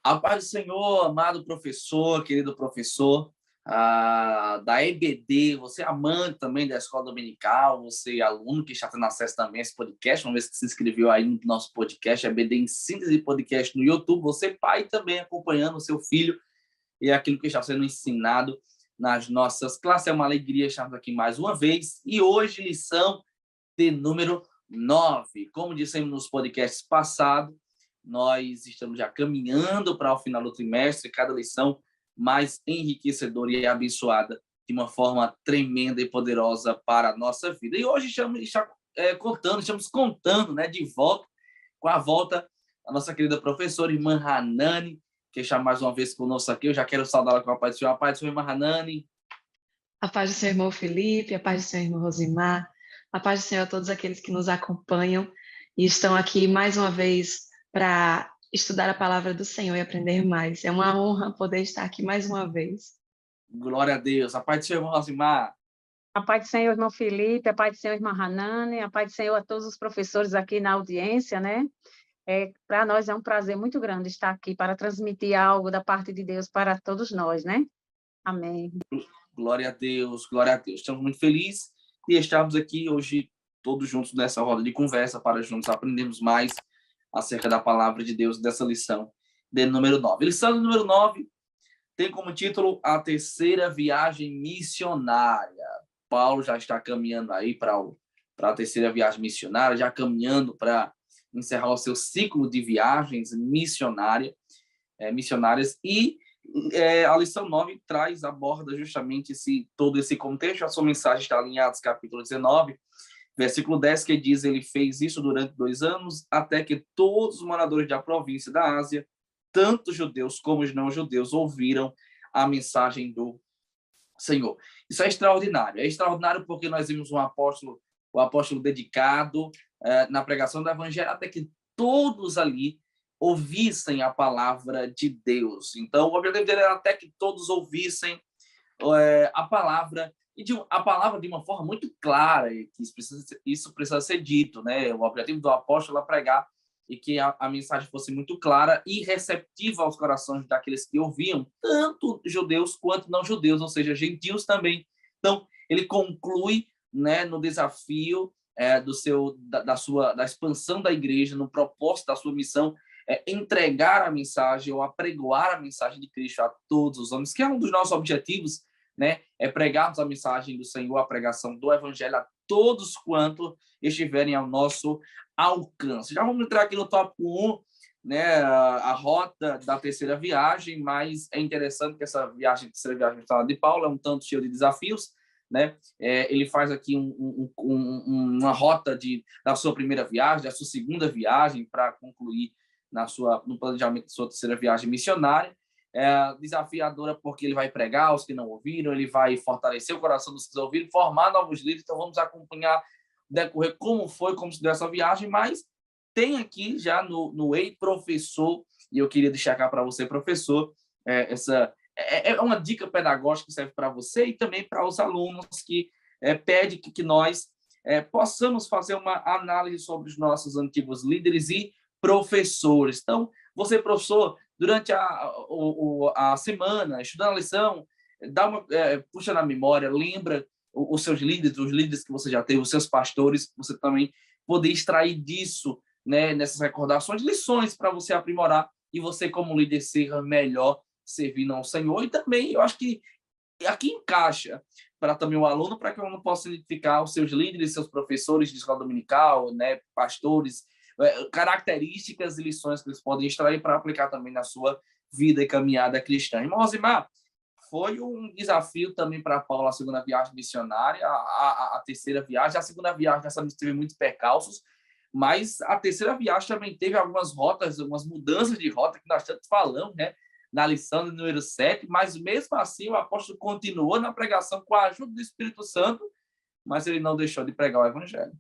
A paz do Senhor, amado professor, querido professor da EBD, você é amante também da escola dominical, você é aluno que está tendo acesso também a esse podcast, vamos ver se se inscreveu aí no nosso podcast, EBD em Síntese Podcast no YouTube, você pai também acompanhando o seu filho e aquilo que está sendo ensinado nas nossas classes. É uma alegria estarmos aqui mais uma vez e hoje lição de número 9. Como dissemos nos podcasts passados, nós estamos já caminhando para o final do trimestre, cada lição mais enriquecedora e abençoada de uma forma tremenda e poderosa para a nossa vida. E hoje estamos contando, né, de volta, com a volta da nossa querida professora, irmã Hanani, que está mais uma vez conosco aqui. Eu já quero saudá-la com a paz do Senhor. A paz do Senhor, irmã Hanani. A paz do Senhor, irmão Felipe, a paz do Senhor, irmão Rosimar, a paz do Senhor a todos aqueles que nos acompanham e estão aqui mais uma vez para estudar a palavra do Senhor e aprender mais. É uma honra poder estar aqui mais uma vez. Glória a Deus. A paz do Senhor, irmão Rosimar. A paz do Senhor, irmão Felipe, a paz do Senhor, irmã Hanani, a paz do Senhor a todos os professores aqui na audiência, né? Para nós é um prazer muito grande estar aqui para transmitir algo da parte de Deus para todos nós, né? Amém. Glória a Deus, glória a Deus. Estamos muito felizes de estarmos aqui hoje todos juntos nessa roda de conversa para juntos aprendermos mais acerca da palavra de Deus dessa lição de número 9. Lição número 9 tem como título A Terceira Viagem Missionária. Paulo já está caminhando aí para a terceira viagem missionária, já caminhando para encerrar o seu ciclo de viagens missionárias, e a lição 9 aborda justamente todo esse contexto. A sua mensagem está em Atos capítulo 19, versículo 10, que diz: ele fez isso durante 2 anos, até que todos os moradores da província da Ásia, tanto judeus como os não-judeus, ouviram a mensagem do Senhor. Isso é extraordinário. É extraordinário porque nós vimos o apóstolo dedicado na pregação do evangelho, até que todos ali ouvissem a palavra de Deus. Então, o objetivo dele era até que todos ouvissem a palavra, a palavra de uma forma muito clara, e que isso precisa ser dito, né? O objetivo do apóstolo é pregar e que a mensagem fosse muito clara e receptiva aos corações daqueles que ouviam, tanto judeus quanto não judeus, ou seja, gentios também. Então, ele conclui, né, no desafio da expansão da igreja, no propósito da sua missão, entregar a mensagem ou apregoar a mensagem de Cristo a todos os homens, que é um dos nossos objetivos, né? É pregarmos a mensagem do Senhor, a pregação do evangelho a todos quanto estiverem ao nosso alcance. Já vamos entrar aqui no tópico 1, né? A rota da terceira viagem, mas é interessante que essa terceira viagem de Paulo é um tanto cheio de desafios, né? Ele faz aqui uma rota da sua primeira viagem, da sua segunda viagem, para concluir no planejamento da sua terceira viagem missionária. Desafiadora porque ele vai pregar aos que não ouviram, ele vai fortalecer o coração dos que ouviram, formar novos líderes. Então vamos acompanhar, decorrer como se deu essa viagem, mas tem aqui já no Ei Professor, e eu queria destacar para você, professor, essa é uma dica pedagógica que serve para você e também para os alunos, que pede que nós possamos fazer uma análise sobre os nossos antigos líderes e professores. Então, você, professor, durante a semana, estudando a lição, puxa na memória, lembra os seus líderes, os líderes que você já teve, os seus pastores, você também poder extrair disso, né, nessas recordações, lições para você aprimorar e você, como líder, ser melhor servindo ao Senhor. E também, eu acho que aqui encaixa para também o aluno, para que o aluno possa identificar os seus líderes, seus professores de escola dominical, né, pastores, características e lições que eles podem extrair para aplicar também na sua vida e caminhada cristã. Irmão Rosimar, foi um desafio também para Paulo a segunda viagem missionária, a terceira viagem. A segunda viagem, nessa vez, teve muitos percalços, mas a terceira viagem também teve algumas rotas, algumas mudanças de rota que nós tanto falamos, né, na lição de número 7, mas mesmo assim o apóstolo continuou na pregação com a ajuda do Espírito Santo, mas ele não deixou de pregar o evangelho.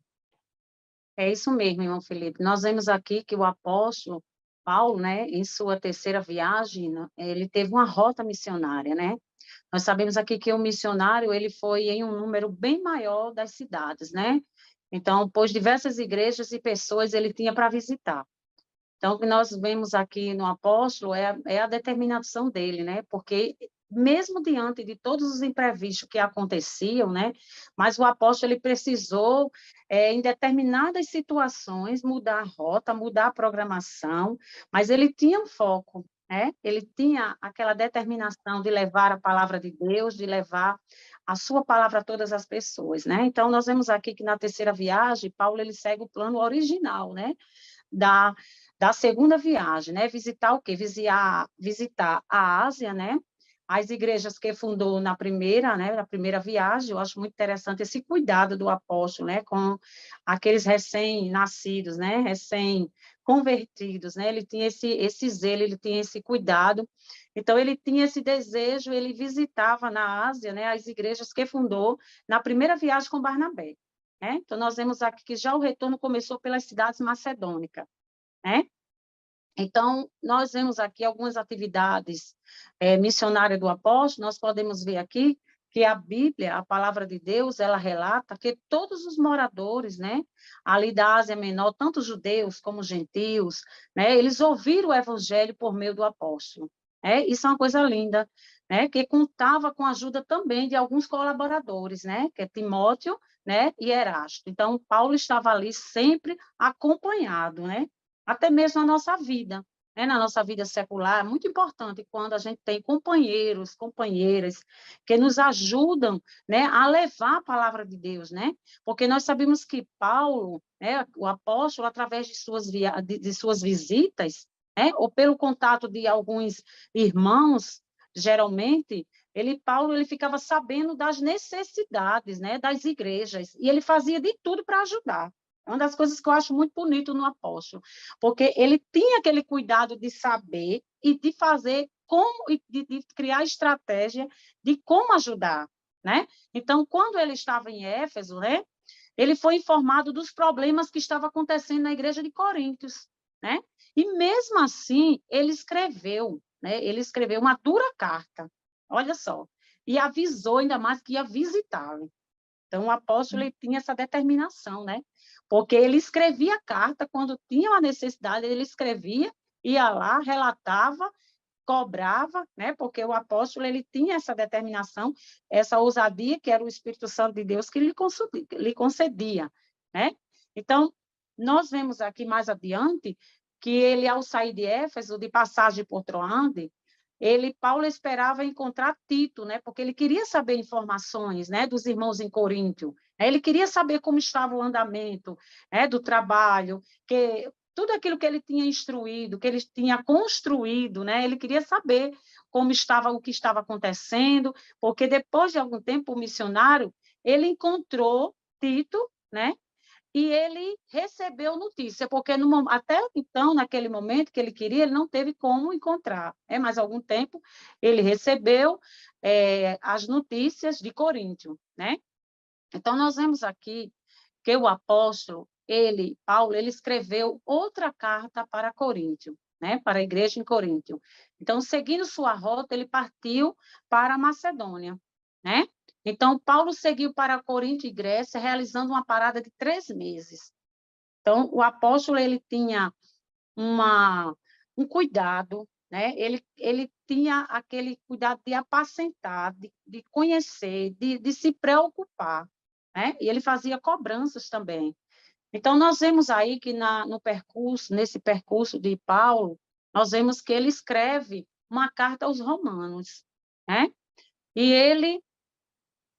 É isso mesmo, irmão Felipe. Nós vemos aqui que o apóstolo Paulo, né, em sua terceira viagem, ele teve uma rota missionária, né? Nós sabemos aqui que o missionário, ele foi em um número bem maior das cidades, né? Então, pois diversas igrejas e pessoas ele tinha para visitar. Então, o que nós vemos aqui no apóstolo é a determinação dele, né? Porque mesmo diante de todos os imprevistos que aconteciam, né? Mas o apóstolo ele precisou, em determinadas situações, mudar a rota, mudar a programação, mas ele tinha um foco, né? Ele tinha aquela determinação de levar a palavra de Deus, de levar a sua palavra a todas as pessoas, né? Então, nós vemos aqui que na terceira viagem, Paulo ele segue o plano original, né? Da, da segunda viagem, né? Visitar o quê? Visitar a Ásia, né? As igrejas que fundou na primeira, né? Na primeira viagem, eu acho muito interessante esse cuidado do apóstolo, né? Com aqueles recém-nascidos, né? Recém-convertidos, né? Ele tinha esse zelo, ele tinha esse cuidado. Então, ele tinha esse desejo, ele visitava na Ásia, né? As igrejas que fundou na primeira viagem com Barnabé. Né? Então, nós vemos aqui que já o retorno começou pelas cidades macedônicas. Né? Então, nós vemos aqui algumas atividades missionárias do apóstolo, nós podemos ver aqui que a Bíblia, a palavra de Deus, ela relata que todos os moradores, né, ali da Ásia Menor, tanto judeus como gentios, né, eles ouviram o evangelho por meio do apóstolo. Né? Isso é uma coisa linda, né, que contava com a ajuda também de alguns colaboradores, né, que é Timóteo, né, e Erasto. Então, Paulo estava ali sempre acompanhado, né, até mesmo na nossa vida, né? Na nossa vida secular, é muito importante quando a gente tem companheiros, companheiras que nos ajudam, né, a levar a palavra de Deus, né? Porque nós sabemos que Paulo, né, o apóstolo, através de suas visitas, né, ou pelo contato de alguns irmãos, geralmente, Paulo, ele ficava sabendo das necessidades, né, das igrejas, e ele fazia de tudo para ajudar. É uma das coisas que eu acho muito bonito no apóstolo, porque ele tinha aquele cuidado de saber e de fazer como, e de criar estratégia de como ajudar, né? Então, quando ele estava em Éfeso, né, ele foi informado dos problemas que estavam acontecendo na igreja de Coríntios, né? E mesmo assim, ele escreveu, né? Ele escreveu uma dura carta, olha só, e avisou ainda mais que ia visitá-lo. Então, o apóstolo ele tinha essa determinação, né? Porque ele escrevia carta quando tinha uma necessidade, ele escrevia, ia lá, relatava, cobrava, né? Porque o apóstolo ele tinha essa determinação, essa ousadia que era o Espírito Santo de Deus que lhe concedia, né? Então, nós vemos aqui mais adiante que ele, ao sair de Éfeso, de passagem por Troade, Paulo esperava encontrar Tito, né? Porque ele queria saber informações, né, dos irmãos em Coríntio. Né? Ele queria saber como estava o andamento, né, do trabalho, que tudo aquilo que ele tinha instruído, que ele tinha construído, né? Ele queria saber como estava, o que estava acontecendo, porque depois de algum tempo o missionário ele encontrou Tito, né? E ele recebeu notícia, porque até então, naquele momento que ele queria, ele não teve como encontrar. Mas algum tempo ele recebeu as notícias de Coríntio, né? Então, nós vemos aqui que o apóstolo, Paulo, ele escreveu outra carta para Coríntio, né? Para a igreja em Coríntio. Então, seguindo sua rota, ele partiu para a Macedônia, né? Então, Paulo seguiu para Corinto e Grécia, realizando uma parada de 3 meses. Então, o apóstolo ele tinha um cuidado, né? Ele tinha aquele cuidado de apacentar, de conhecer, de se preocupar, né? E ele fazia cobranças também. Então, nós vemos aí que nesse percurso de Paulo, nós vemos que ele escreve uma carta aos romanos, né? E ele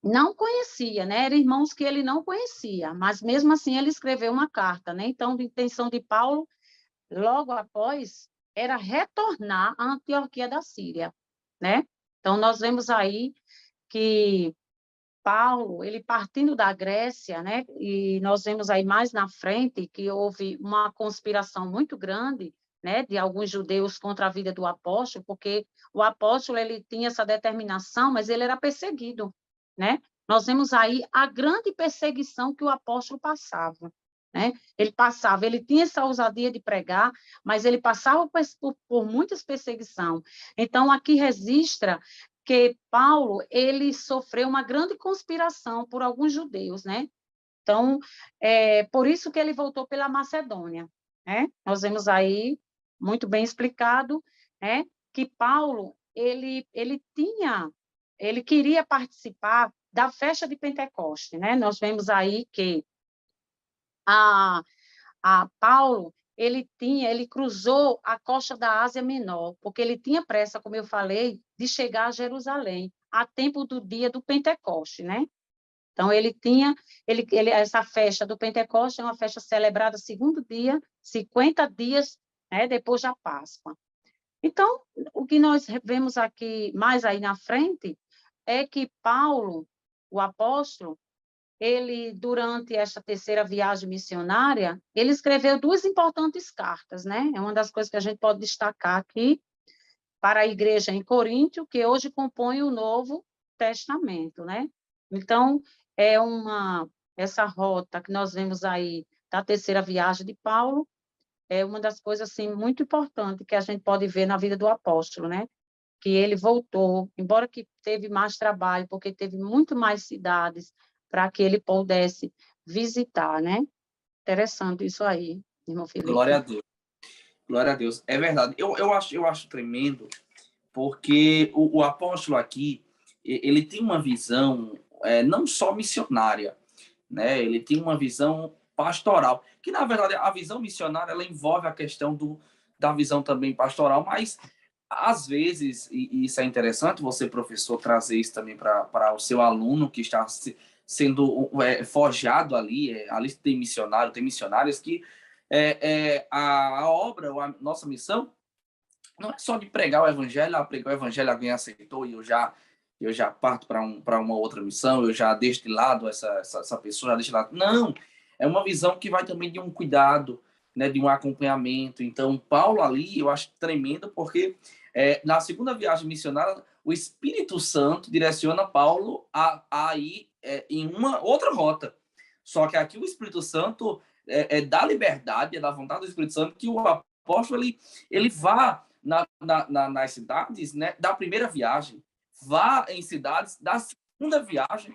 não conhecia, né? Eram irmãos que ele não conhecia, mas mesmo assim ele escreveu uma carta, né? Então, a intenção de Paulo, logo após, era retornar à Antioquia da Síria, né? Então, nós vemos aí que Paulo, ele partindo da Grécia, né? E nós vemos aí mais na frente que houve uma conspiração muito grande, né? De alguns judeus contra a vida do apóstolo, porque o apóstolo ele tinha essa determinação, mas ele era perseguido, né? Nós vemos aí a grande perseguição que o apóstolo passava, né? Ele tinha essa ousadia de pregar, mas ele passava por muitas perseguições. Então, aqui registra que Paulo ele sofreu uma grande conspiração por alguns judeus, né? Então, por isso que ele voltou pela Macedônia, né? Nós vemos aí muito bem explicado, né, que Paulo, ele queria participar da festa de Pentecoste, né? Nós vemos aí que a, a Paulo, ele cruzou a costa da Ásia Menor, porque ele tinha pressa, como eu falei, de chegar a Jerusalém, a tempo do dia do Pentecoste, né? Então, essa festa do Pentecoste é uma festa celebrada segundo dia, 50 dias, né, depois da Páscoa. Então, o que nós vemos aqui, mais aí na frente, é que Paulo, o apóstolo, ele, durante esta terceira viagem missionária, ele escreveu 2 importantes cartas, né? É uma das coisas que a gente pode destacar aqui para a igreja em Coríntio, que hoje compõe o Novo Testamento, né? Então, essa rota que nós vemos aí da terceira viagem de Paulo é uma das coisas assim muito importantes que a gente pode ver na vida do apóstolo, né? Que ele voltou, embora que teve mais trabalho, porque teve muito mais cidades para que ele pudesse visitar, né? Interessante isso aí, irmão Glória a Felipe. Deus. Glória a Deus. É verdade. Eu acho tremendo, porque o apóstolo aqui, ele tem uma visão não só missionária, né? Ele tem uma visão pastoral, que na verdade a visão missionária ela envolve a questão da visão também pastoral, mas às vezes, e isso é interessante, você, professor, trazer isso também para o seu aluno que está sendo forjado ali, ali tem missionário, tem missionários que a obra, a nossa missão, não é só de pregar o evangelho, pregar o evangelho, alguém aceitou e eu já parto para uma outra missão, eu já deixo de lado essa pessoa, já deixo de lado. Não, é uma visão que vai também de um cuidado, né, de um acompanhamento. Então, Paulo ali, eu acho tremendo, porque na segunda viagem missionária, o Espírito Santo direciona Paulo a ir em uma outra rota. Só que aqui o Espírito Santo dá liberdade, é da vontade do Espírito Santo que o apóstolo ele vá nas cidades, né, da primeira viagem, vá em cidades da segunda viagem.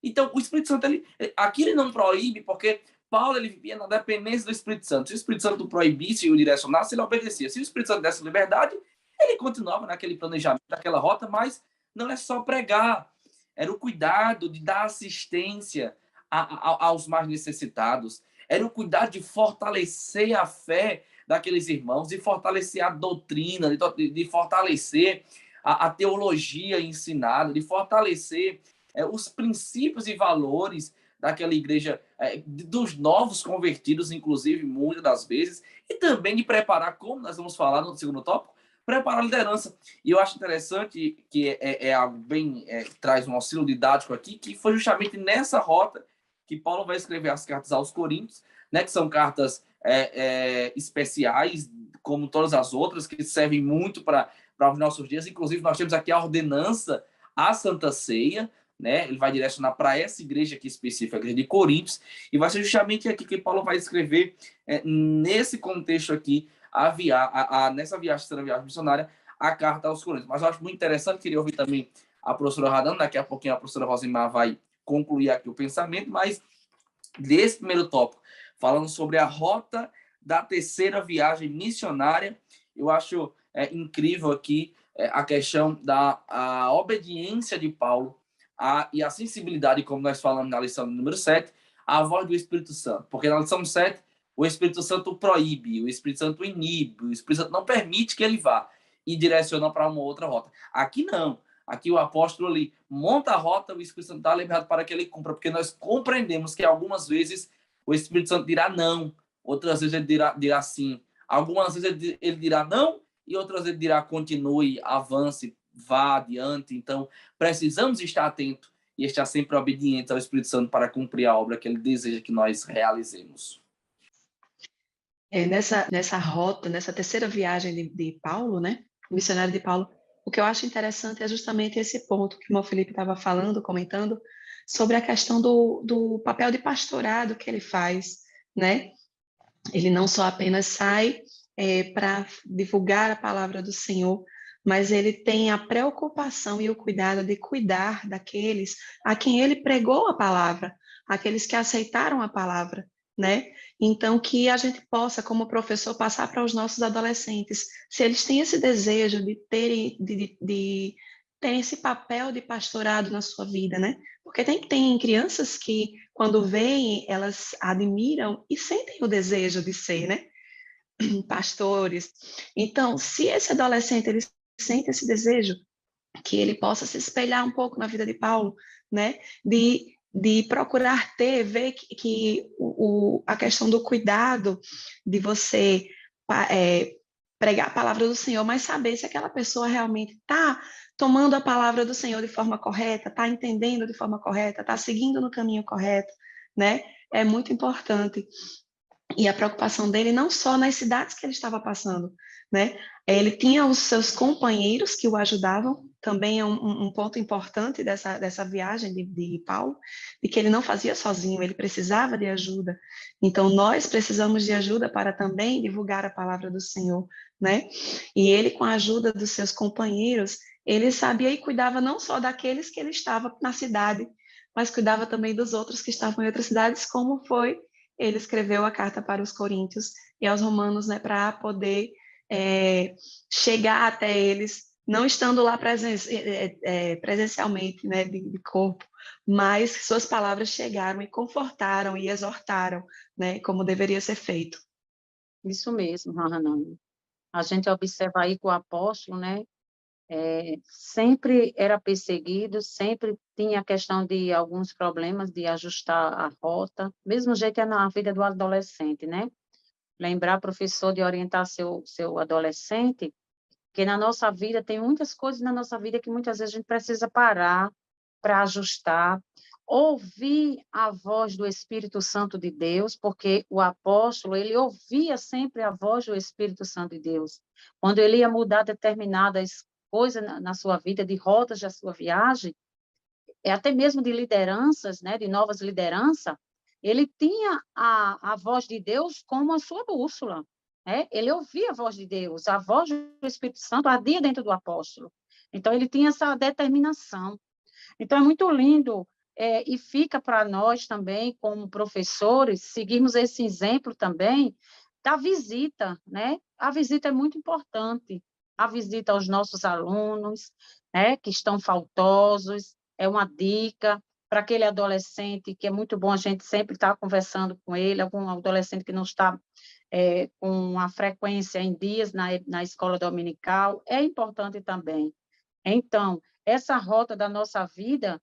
Então, o Espírito Santo, aqui ele não proíbe, porque Paulo ele vivia na dependência do Espírito Santo. Se o Espírito Santo proibisse e o direcionasse, ele obedecia. Se o Espírito Santo desse liberdade, ele continuava naquele planejamento, naquela rota, mas não é só pregar, era o cuidado de dar assistência aos mais necessitados, era o cuidado de fortalecer a fé daqueles irmãos, de fortalecer a doutrina, de fortalecer a teologia ensinada, de fortalecer os princípios e valores daquela igreja, dos novos convertidos, inclusive, muitas das vezes, e também de preparar, como nós vamos falar no segundo tópico, preparar a liderança. E eu acho interessante que algo bem, traz um auxílio didático aqui, que foi justamente nessa rota que Paulo vai escrever as cartas aos Coríntios, né, que são cartas especiais, como todas as outras, que servem muito para os nossos dias. Inclusive, nós temos aqui a ordenança à Santa Ceia, né? Ele vai direcionar para essa igreja aqui específica, a igreja de Coríntios, e vai ser justamente aqui que Paulo vai escrever, nesse contexto aqui, nessa viagem, terceira viagem missionária, a carta aos Coríntios. Mas eu acho muito interessante, queria ouvir também a professora Radana, daqui a pouquinho a professora Rosimar vai concluir aqui o pensamento, mas desse primeiro tópico, falando sobre a rota da terceira viagem missionária, eu acho incrível aqui a questão da obediência de Paulo e a sensibilidade, como nós falamos na lição número 7, à voz do Espírito Santo. Porque na lição 7, o Espírito Santo proíbe, o Espírito Santo inibe, o Espírito Santo não permite que ele vá e direciona para uma outra rota. Aqui não. Aqui o apóstolo ali monta a rota, o Espírito Santo está liberado para que ele cumpra, porque nós compreendemos que algumas vezes o Espírito Santo dirá não, outras vezes ele dirá sim. Algumas vezes ele dirá não e outras vezes ele dirá continue, avance, vá adiante. Então, precisamos estar atentos e estar sempre obedientes ao Espírito Santo para cumprir a obra que ele deseja que nós realizemos. Nessa rota, nessa terceira viagem de Paulo, né, o missionário de Paulo, o que eu acho interessante é justamente esse ponto que o irmão Felipe estava falando, comentando, sobre a questão do papel de pastorado que ele faz, né? Ele não só apenas sai para divulgar a palavra do Senhor, mas ele tem a preocupação e o cuidado de cuidar daqueles a quem ele pregou a palavra, aqueles que aceitaram a palavra. né? Então, que a gente possa, como professor, passar para os nossos adolescentes, se eles têm esse desejo de terem esse papel de pastorado na sua vida, né? Porque tem crianças que, quando veem, elas admiram e sentem o desejo de ser, né? Pastores. Então, se esse adolescente ele sente esse desejo, que ele possa se espelhar um pouco na vida de Paulo, né? De procurar ver que a questão do cuidado, de você pregar a palavra do Senhor, mas saber se aquela pessoa realmente está tomando a palavra do Senhor de forma correta, está entendendo de forma correta, está seguindo no caminho correto, né? É muito importante. E a preocupação dele não só nas cidades que ele estava passando, né? Ele tinha os seus companheiros que o ajudavam, também é um ponto importante dessa viagem de Paulo, de que ele não fazia sozinho, ele precisava de ajuda. Então, nós precisamos de ajuda para também divulgar a palavra do Senhor, né? E ele, com a ajuda dos seus companheiros, ele sabia e cuidava não só daqueles que ele estava na cidade, mas cuidava também dos outros que estavam em outras cidades, como foi ele escreveu a carta para os Coríntios e aos Romanos, né, para poder chegar até eles, não estando lá presencialmente, né, de corpo, mas suas palavras chegaram e confortaram e exortaram, né, como deveria ser feito. Isso mesmo, Hanan. A gente observa aí que o apóstolo, né, sempre era perseguido, sempre tinha a questão de alguns problemas de ajustar a rota, mesmo jeito é na vida do adolescente, né? Lembrar, professor, de orientar seu adolescente, que na nossa vida tem muitas coisas na nossa vida que muitas vezes a gente precisa parar para ajustar, ouvir a voz do Espírito Santo de Deus, porque o apóstolo, ele ouvia sempre a voz do Espírito Santo de Deus. Quando ele ia mudar determinadas coisas na sua vida, de rotas da sua viagem, até mesmo de lideranças, né, de novas lideranças, ele tinha a voz de Deus como a sua bússola. Né? Ele ouvia a voz de Deus, a voz do Espírito Santo ardia dentro do apóstolo. Então, ele tinha essa determinação. Então, é muito lindo, e fica para nós também, como professores, seguirmos esse exemplo também da visita, né? A visita é muito importante, a visita aos nossos alunos, né, que estão faltosos, é uma dica para aquele adolescente, que é muito bom a gente sempre estar conversando com ele, algum adolescente que não está com a frequência em dias na escola dominical, é importante também. Então, essa rota da nossa vida,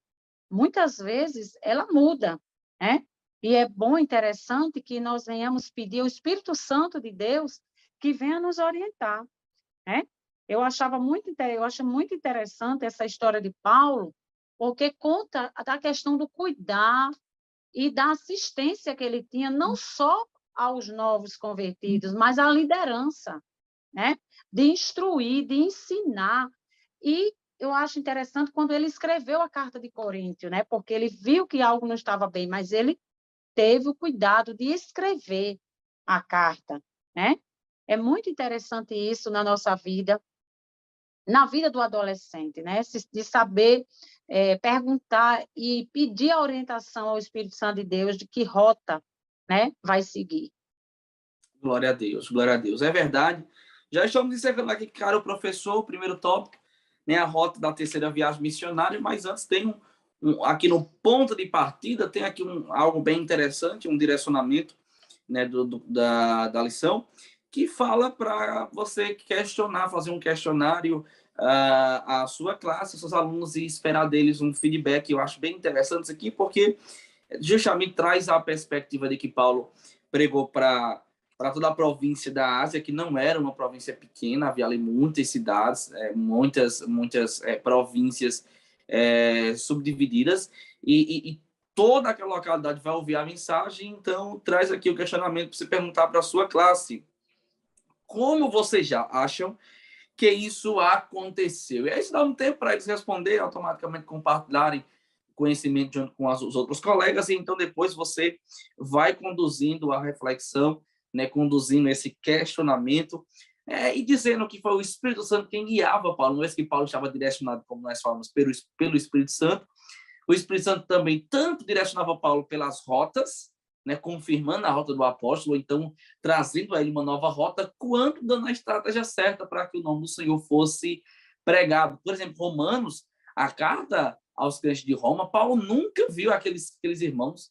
muitas vezes, ela muda, né? E é bom, interessante que nós venhamos pedir ao Espírito Santo de Deus que venha nos orientar, né? Eu acho muito interessante essa história de Paulo, porque conta da questão do cuidar e da assistência que ele tinha, não só aos novos convertidos, mas à liderança, né? De instruir, de ensinar. E eu acho interessante quando ele escreveu a carta de Coríntios, né? Porque ele viu que algo não estava bem, mas ele teve o cuidado de escrever a carta, né? É muito interessante isso na nossa vida, na vida do adolescente, né? De saber perguntar e pedir a orientação ao Espírito Santo de Deus de que rota, né, vai seguir. Glória a Deus, glória a Deus. É verdade. Já estamos encerrando aqui, cara, o professor, o primeiro tópico, né, a rota da terceira viagem missionária, mas antes tem aqui no ponto de partida, tem aqui algo bem interessante, um direcionamento, né, da lição, que fala para você questionar, fazer um questionário à sua classe, aos seus alunos, e esperar deles um feedback. Eu acho bem interessante isso aqui, porque justamente traz a perspectiva de que Paulo pregou para toda a província da Ásia, que não era uma província pequena, havia ali muitas cidades, muitas províncias subdivididas, e toda aquela localidade vai ouvir a mensagem. Então traz aqui o questionamento para você perguntar para a sua classe: como vocês já acham que isso aconteceu? E aí isso dá um tempo para eles responderem, automaticamente compartilharem conhecimento junto com os outros colegas, e então depois você vai conduzindo a reflexão, né, conduzindo esse questionamento, e dizendo que foi o Espírito Santo quem guiava Paulo. Não é que Paulo estava direcionado, como nós falamos, pelo Espírito Santo. O Espírito Santo também tanto direcionava Paulo pelas rotas, né, confirmando a rota do apóstolo, ou então trazendo a ele uma nova rota, quanto dando a estratégia certa para que o nome do Senhor fosse pregado. Por exemplo, Romanos, a carta aos crentes de Roma, Paulo nunca viu aqueles irmãos.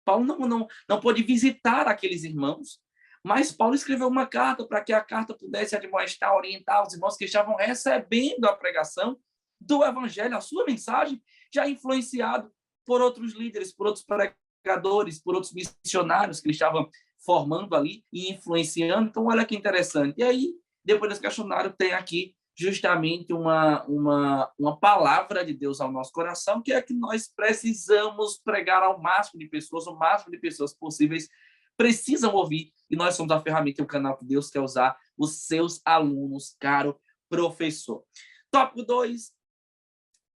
Paulo não pôde visitar aqueles irmãos, mas Paulo escreveu uma carta para que a carta pudesse admoestar, orientar os irmãos que estavam recebendo a pregação do evangelho, a sua mensagem, já influenciado por outros líderes, por outros pregadores, por outros missionários que ele estava formando ali e influenciando. Então, olha que interessante. E aí, depois desse questionário, tem aqui justamente uma palavra de Deus ao nosso coração, que é que nós precisamos pregar ao máximo de pessoas, o máximo de pessoas possíveis precisam ouvir, e nós somos a ferramenta e o canal que Deus quer usar, os seus alunos, caro professor. Tópico 2,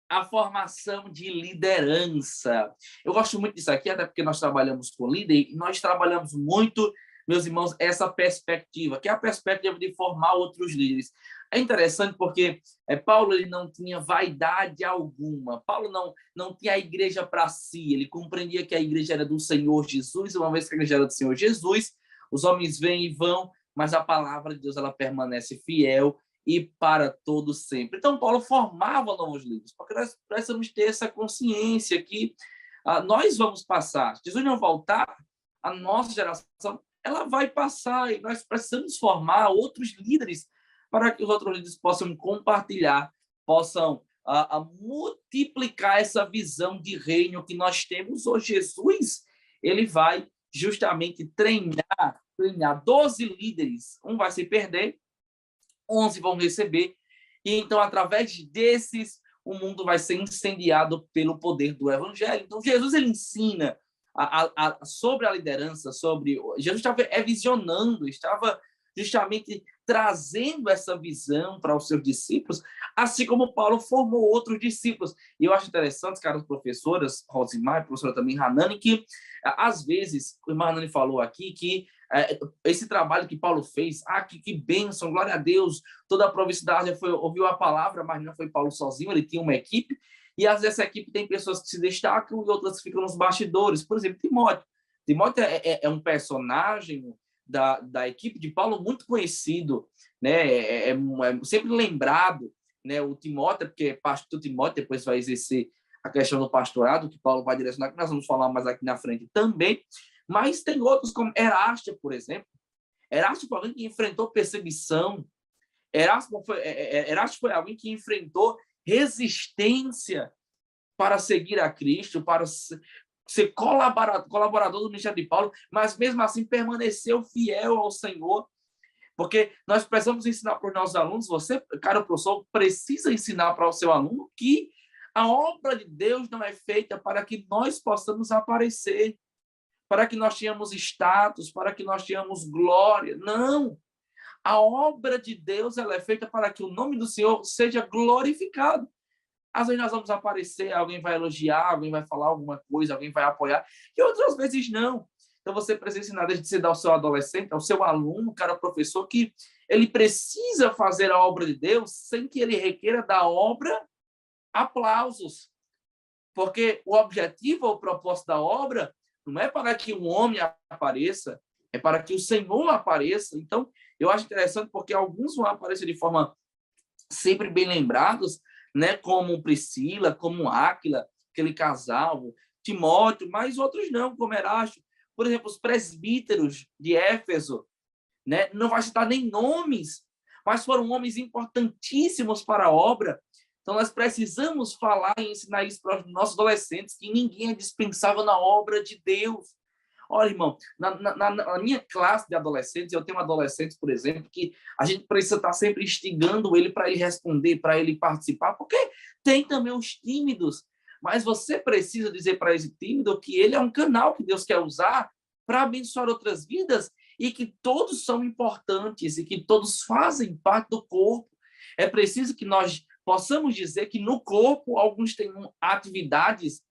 a formação de liderança. Eu gosto muito disso aqui, até porque nós trabalhamos com líder, e nós trabalhamos muito, meus irmãos, essa perspectiva, que é a perspectiva de formar outros líderes. É interessante porque Paulo ele não tinha vaidade alguma. Paulo não tinha a igreja para si. Ele compreendia que a igreja era do Senhor Jesus. Uma vez que a igreja era do Senhor Jesus, os homens vêm e vão, mas a palavra de Deus ela permanece fiel e para todo sempre. Então, Paulo formava novos líderes, porque nós precisamos ter essa consciência que nós vamos passar. Se Jesus não voltar, a nossa geração ela vai passar e nós precisamos formar outros líderes para que os outros líderes possam compartilhar, possam multiplicar essa visão de reino que nós temos. Hoje, Jesus, ele vai justamente treinar 12 líderes. Um vai se perder, 11 vão receber. E então, através desses, o mundo vai ser incendiado pelo poder do evangelho. Então, Jesus, ele ensina sobre a liderança, Jesus estava visionando, estava justamente trazendo essa visão para os seus discípulos, assim como Paulo formou outros discípulos. E eu acho interessante, caras professoras, Rosimar e professora também Hanani, que às vezes, o irmão Hanani falou aqui que esse trabalho que Paulo fez, que bênção, glória a Deus, toda a provicidade ouviu a palavra, mas não foi Paulo sozinho, ele tinha uma equipe, e às vezes essa equipe tem pessoas que se destacam e outras que ficam nos bastidores. Por exemplo, Timóteo. Timóteo é um personagem da equipe de Paulo muito conhecido, né? É sempre lembrado, né? O Timóteo, porque pastor Timóteo depois vai exercer a questão do pastorado, que Paulo vai direcionar, que nós vamos falar mais aqui na frente também. Mas tem outros como Erasto, por exemplo. Erasto foi alguém que enfrentou perseguição. Erasto foi alguém que enfrentou resistência para seguir a Cristo, para ser colaborador do ministério de Paulo, mas mesmo assim permaneceu fiel ao Senhor, porque nós precisamos ensinar para os nossos alunos, você, caro professor, precisa ensinar para o seu aluno que a obra de Deus não é feita para que nós possamos aparecer, para que nós tenhamos status, para que nós tenhamos glória. Não! A obra de Deus ela é feita para que o nome do Senhor seja glorificado. Às vezes nós vamos aparecer, alguém vai elogiar, alguém vai falar alguma coisa, alguém vai apoiar, e outras vezes não. Então você precisa ensinar desde cedo ao seu adolescente, ao seu aluno, cara, professor, que ele precisa fazer a obra de Deus sem que ele requeira da obra aplausos. Porque o objetivo ou o propósito da obra não é para que um homem apareça, é para que o Senhor apareça. Então, eu acho interessante porque alguns vão aparecer de forma sempre bem lembrados, né, como Priscila, como Áquila, aquele casal, Timóteo, mas outros não, como Erasto. Por exemplo, os presbíteros de Éfeso, né, não vai citar nem nomes, mas foram homens importantíssimos para a obra. Então, nós precisamos falar e ensinar isso para os nossos adolescentes, que ninguém é dispensável na obra de Deus. Olha, irmão, na minha classe de adolescentes, eu tenho adolescentes, por exemplo, que a gente precisa estar sempre instigando ele para ele responder, para ele participar, porque tem também os tímidos, mas você precisa dizer para esse tímido que ele é um canal que Deus quer usar para abençoar outras vidas e que todos são importantes e que todos fazem parte do corpo. É preciso que nós possamos dizer que no corpo alguns têm atividades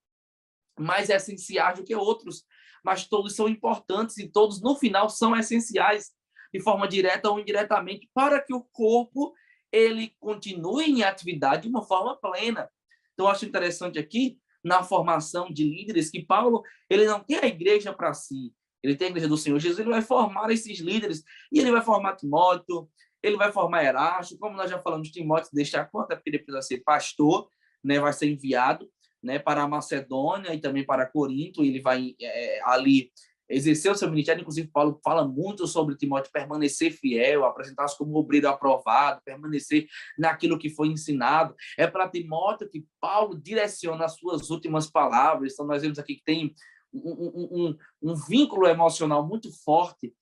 mais essenciais do que outros, mas todos são importantes e todos, no final, são essenciais, de forma direta ou indiretamente, para que o corpo ele continue em atividade de uma forma plena. Então, eu acho interessante aqui, na formação de líderes, que Paulo ele não tem a igreja para si, ele tem a igreja do Senhor Jesus, ele vai formar esses líderes, e ele vai formar Timóteo, ele vai formar Erasto, como nós já falamos, Timóteo deixa conta, porque depois vai ser pastor, né, vai ser enviado, né, para a Macedônia e também para Corinto, e ele vai ali exercer o seu ministério. Inclusive, Paulo fala muito sobre Timóteo permanecer fiel, apresentar-se como obreiro aprovado, permanecer naquilo que foi ensinado. É para Timóteo que Paulo direciona as suas últimas palavras. Então, nós vemos aqui que tem um vínculo emocional muito forte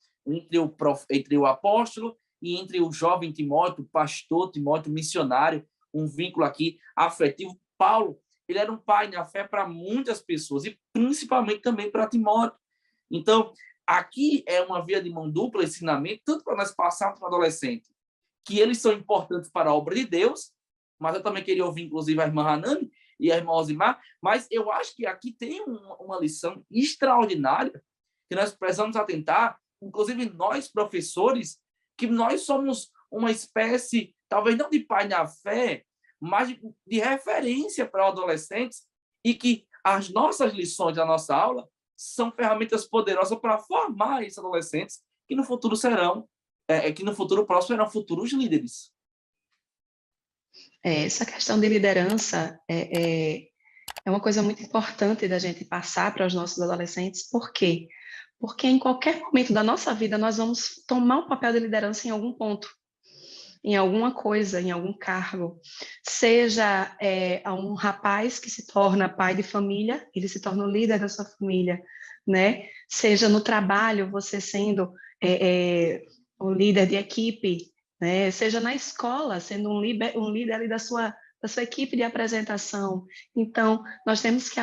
entre o apóstolo e entre o jovem Timóteo, pastor Timóteo, missionário, um vínculo aqui afetivo. Paulo, ele era um pai na fé para muitas pessoas, e principalmente também para Timóteo. Então, aqui é uma via de mão dupla, ensinamento, tanto para nós passarmos para o adolescente, que eles são importantes para a obra de Deus, mas eu também queria ouvir, inclusive, a irmã Hanani e a irmã Osimar, mas eu acho que aqui tem uma lição extraordinária que nós precisamos atentar, inclusive nós, professores, que nós somos uma espécie, talvez não de pai na fé, mas de referência para adolescentes, e que as nossas lições da nossa aula são ferramentas poderosas para formar esses adolescentes que no futuro serão, que no futuro próximo serão futuros líderes. Essa questão de liderança é uma coisa muito importante da gente passar para os nossos adolescentes. Por quê? Porque em qualquer momento da nossa vida nós vamos tomar um papel de liderança em algum ponto, em alguma coisa, em algum cargo. Seja um rapaz que se torna pai de família, ele se torna o líder da sua família, né? Seja no trabalho, você sendo o líder de equipe, né? Seja na escola, sendo um líder ali da sua equipe de apresentação. Então, nós temos que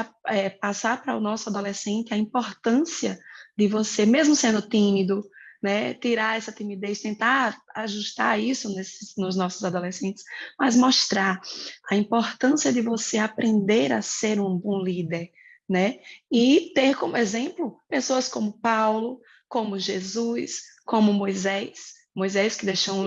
passar para o nosso adolescente a importância de você, mesmo sendo tímido, né, tirar essa timidez, tentar ajustar isso nos nossos adolescentes, mas mostrar a importância de você aprender a ser um bom líder, né? E ter como exemplo pessoas como Paulo, como Jesus, como Moisés que deixou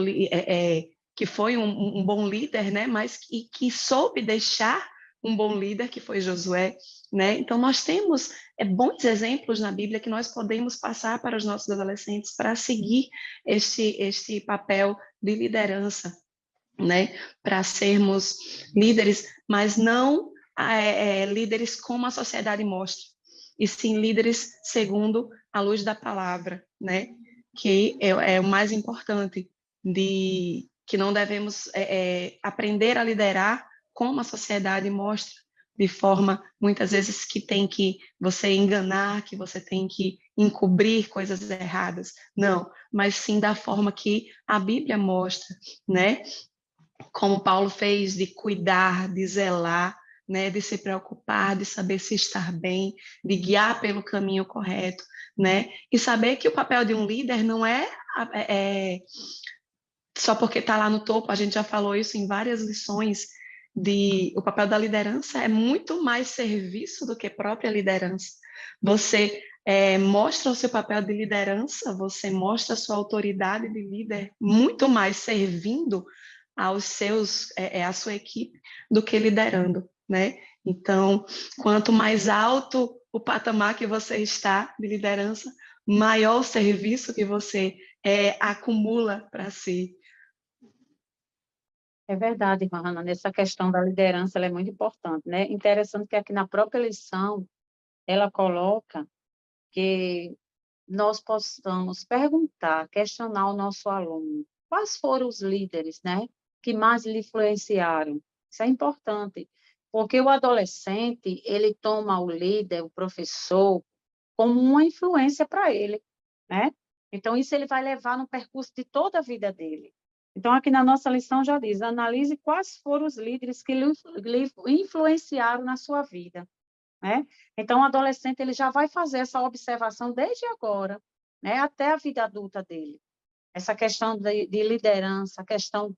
que foi um bom líder, né? Mas que soube deixar um bom líder, que foi Josué, né? Então nós temos bons exemplos na Bíblia que nós podemos passar para os nossos adolescentes para seguir este papel de liderança, né? Para sermos líderes, mas não líderes como a sociedade mostra, e sim líderes segundo a luz da palavra, né? Que é o mais importante, que não devemos aprender a liderar como a sociedade mostra, de forma, muitas vezes, que tem que você enganar, que você tem que encobrir coisas erradas. Não, mas sim da forma que a Bíblia mostra, né? Como Paulo fez, de cuidar, de zelar, né? De se preocupar, de saber se estar bem, de guiar pelo caminho correto, né? E saber que o papel de um líder não é só porque está lá no topo. A gente já falou isso em várias lições, o papel da liderança é muito mais serviço do que própria liderança. Você mostra o seu papel de liderança, você mostra a sua autoridade de líder muito mais servindo à sua equipe do que liderando, né? Então, quanto mais alto o patamar que você está de liderança, maior o serviço que você acumula para si. É verdade, irmã Hannah, nessa questão da liderança, ela é muito importante, né? Interessante que aqui na própria lição, ela coloca que nós possamos perguntar, questionar o nosso aluno, quais foram os líderes, né, que mais lhe influenciaram? Isso é importante, porque o adolescente, ele toma o líder, o professor, como uma influência para ele, né? Então, isso ele vai levar no percurso de toda a vida dele. Então, aqui na nossa lição já diz, analise quais foram os líderes que lhe influenciaram na sua vida, né? Então, o adolescente ele já vai fazer essa observação desde agora, né, até a vida adulta dele. Essa questão de liderança, a questão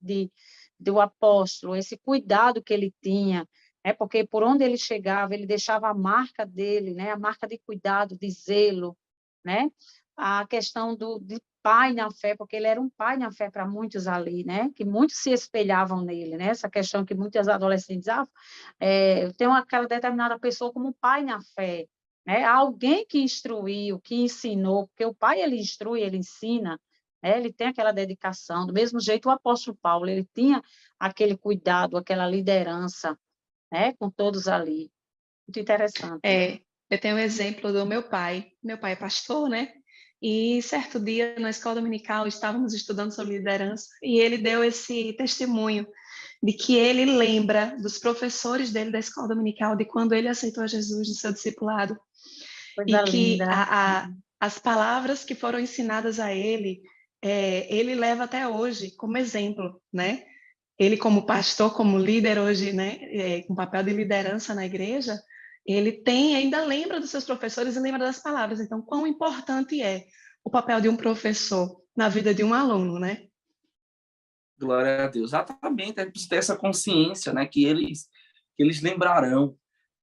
do apóstolo, esse cuidado que ele tinha, né, porque por onde ele chegava, ele deixava a marca dele, né, a marca de cuidado, de zelo, né? A questão de pai na fé, porque ele era um pai na fé para muitos ali, né? Que muitos se espelhavam nele, né? Essa questão que muitos adolescentes, eu tenho aquela determinada pessoa como pai na fé, né? Alguém que instruiu, que ensinou, porque o pai, ele instrui, ele ensina, né? Ele tem aquela dedicação. Do mesmo jeito, o apóstolo Paulo, ele tinha aquele cuidado, aquela liderança, né? Com todos ali. Muito interessante. Eu tenho o exemplo do meu pai. Meu pai é pastor, né? E certo dia, na escola dominical, estávamos estudando sobre liderança e ele deu esse testemunho de que ele lembra dos professores dele da escola dominical, de quando ele aceitou Jesus no seu discipulado, e Coisa que linda. as palavras que foram ensinadas a ele, ele leva até hoje como exemplo, né? Ele como pastor, como líder hoje, né, com papel de liderança na igreja, ele ainda lembra dos seus professores e lembra das palavras. Então, quão importante é o papel de um professor na vida de um aluno, né? Glória a Deus. Exatamente, a gente precisa ter essa consciência, né, que eles lembrarão,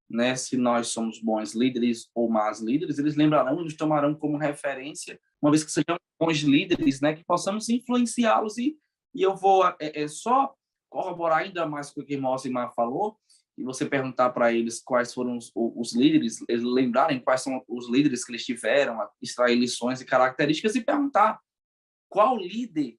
né, se nós somos bons líderes ou más líderes, eles lembrarão e nos tomarão como referência, uma vez que sejamos bons líderes, né, que possamos influenciá-los. E eu vou só corroborar ainda mais com o que o Moacir falou, e você perguntar para eles quais foram os líderes, eles lembrarem quais são os líderes que eles tiveram, extrair lições e características, e perguntar qual líder,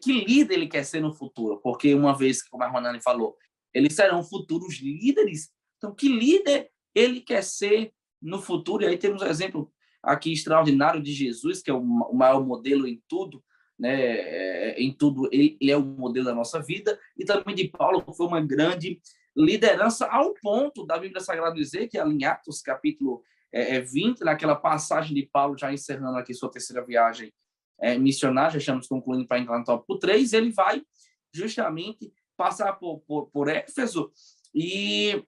que líder ele quer ser no futuro, porque uma vez, como a Ronani falou, eles serão futuros líderes. Então, que líder ele quer ser no futuro? E aí temos um exemplo aqui extraordinário de Jesus, que é o maior modelo em tudo, né? Em tudo ele é o modelo da nossa vida, e também de Paulo, que foi uma grande liderança, ao ponto da Bíblia Sagrada dizer que ali em Atos, capítulo 20, naquela passagem de Paulo, já encerrando aqui sua terceira viagem missionária, já estamos concluindo para entrar no tópico 3, ele vai justamente passar por Éfeso, e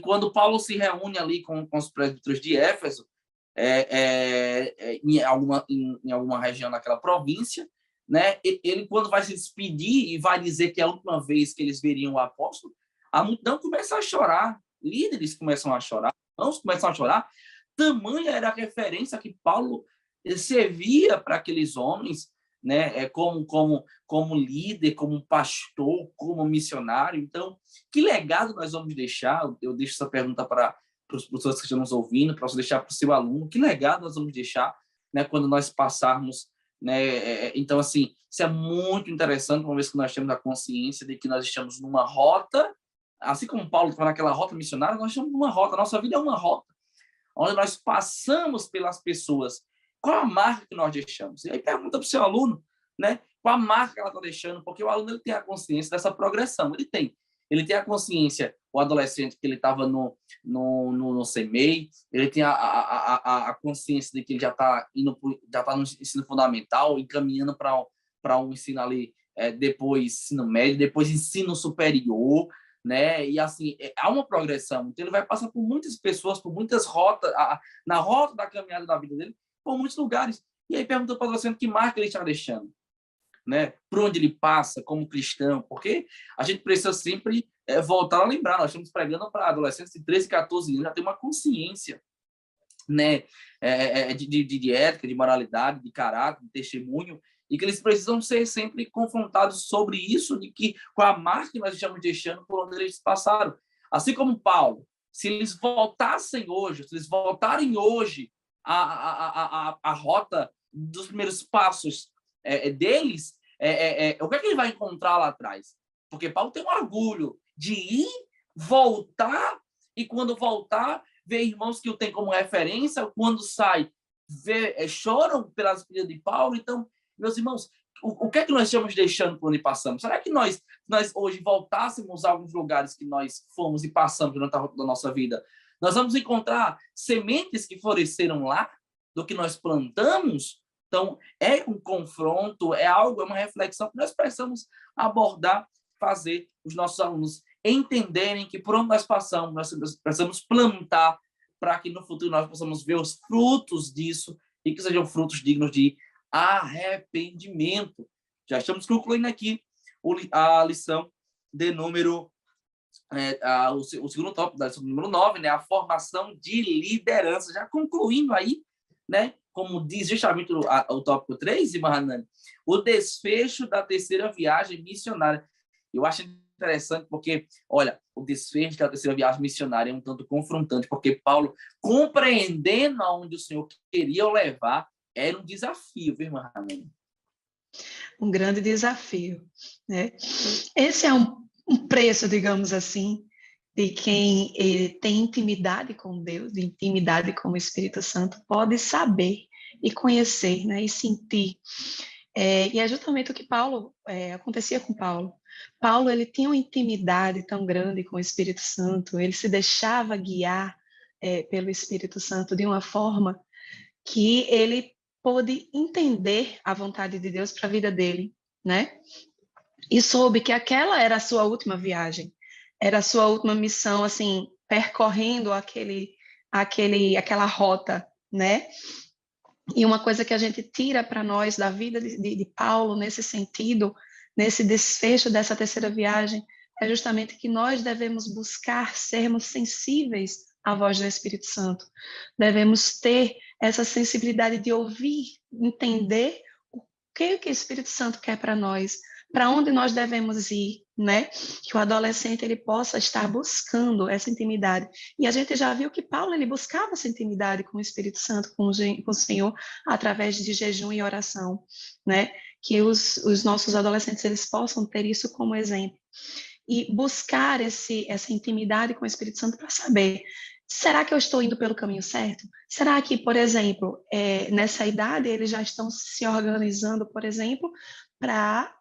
quando Paulo se reúne ali com os presbíteros de Éfeso, em alguma região daquela província, né, ele, quando vai se despedir e vai dizer que é a última vez que eles veriam o apóstolo, a multidão começa a chorar, líderes começam a chorar, irmãos começam a chorar. Tamanha era a referência que Paulo servia para aqueles homens, né, como líder, como pastor, como missionário. Então, que legado nós vamos deixar? Eu deixo essa pergunta para os pessoas que estão nos ouvindo, para você deixar para o seu aluno. Que legado nós vamos deixar, né, quando nós passarmos, né? Então, assim, isso é muito interessante, uma vez que nós temos a consciência de que nós estamos numa rota, assim como Paulo estava naquela rota missionária, nós estamos numa rota, a nossa vida é uma rota, onde nós passamos pelas pessoas. Qual a marca que nós deixamos? E aí pergunta para o seu aluno, né? Qual a marca que ela está deixando? Porque o aluno ele tem a consciência dessa progressão. Ele tem a consciência, o adolescente, que ele estava no CMEI, ele tem a consciência de que ele já está no ensino fundamental, encaminhando para um ensino ali, depois ensino médio, depois ensino superior, né? E assim, há uma progressão. Então ele vai passar por muitas pessoas, por muitas rotas, na rota da caminhada da vida dele, por muitos lugares. E aí pergunta para o adolescente que marca ele está deixando, né? Por onde ele passa como cristão, porque a gente precisa sempre voltar a lembrar. Nós estamos pregando para adolescentes de 13, 14 anos, já tem uma consciência, né? De ética, de moralidade, de caráter, de testemunho, e que eles precisam ser sempre confrontados sobre isso, de que com a marca que nós estamos deixando por onde eles passaram. Assim como Paulo, se eles voltassem hoje, se eles voltarem hoje a rota dos primeiros passos deles, o que é que ele vai encontrar lá atrás? Porque Paulo tem um orgulho de ir, voltar, e quando voltar, ver irmãos que o têm como referência, quando sai, choram pelas vidas de Paulo. Então, meus irmãos, o que é que nós estamos deixando por onde passamos? Será que nós hoje voltássemos a alguns lugares que nós fomos e passamos durante a rota da nossa vida? Nós vamos encontrar sementes que floresceram lá, do que nós plantamos? Então, é um confronto, é uma reflexão que nós precisamos abordar, fazer os nossos alunos entenderem que por onde nós passamos, nós precisamos plantar para que no futuro nós possamos ver os frutos disso e que sejam frutos dignos de arrependimento. Já estamos concluindo aqui a lição de número o segundo tópico da lição número 9, né, a formação de liderança. Já concluindo aí, né, como diz justamente o tópico 3, Imahanani, o desfecho da terceira viagem missionária. Eu acho interessante porque, olha, o desfecho da terceira viagem missionária é um tanto confrontante, porque Paulo, compreendendo aonde o Senhor queria o levar, era um desafio, viu, irmã Ramon? Um grande desafio, né? Esse é um preço, digamos assim, de quem tem intimidade com Deus, de intimidade com o Espírito Santo, pode saber e conhecer, né, e sentir. E é justamente o que acontecia com Paulo. Paulo, ele tinha uma intimidade tão grande com o Espírito Santo, ele se deixava guiar pelo Espírito Santo de uma forma que ele pôde entender a vontade de Deus para a vida dele, né? E soube que aquela era a sua última viagem, era a sua última missão, assim, percorrendo aquela rota, né? E uma coisa que a gente tira para nós da vida de Paulo nesse sentido, nesse desfecho dessa terceira viagem, é justamente que nós devemos buscar sermos sensíveis à voz do Espírito Santo. Devemos ter essa sensibilidade de ouvir, entender o que o Espírito Santo quer para nós, para onde nós devemos ir, né? Que o adolescente ele possa estar buscando essa intimidade. E a gente já viu que Paulo ele buscava essa intimidade com o Espírito Santo, com o Senhor, através de jejum e oração, né? Que os nossos adolescentes eles possam ter isso como exemplo e buscar essa intimidade com o Espírito Santo para saber, será que eu estou indo pelo caminho certo? Será que, por exemplo, nessa idade eles já estão se organizando, por exemplo, para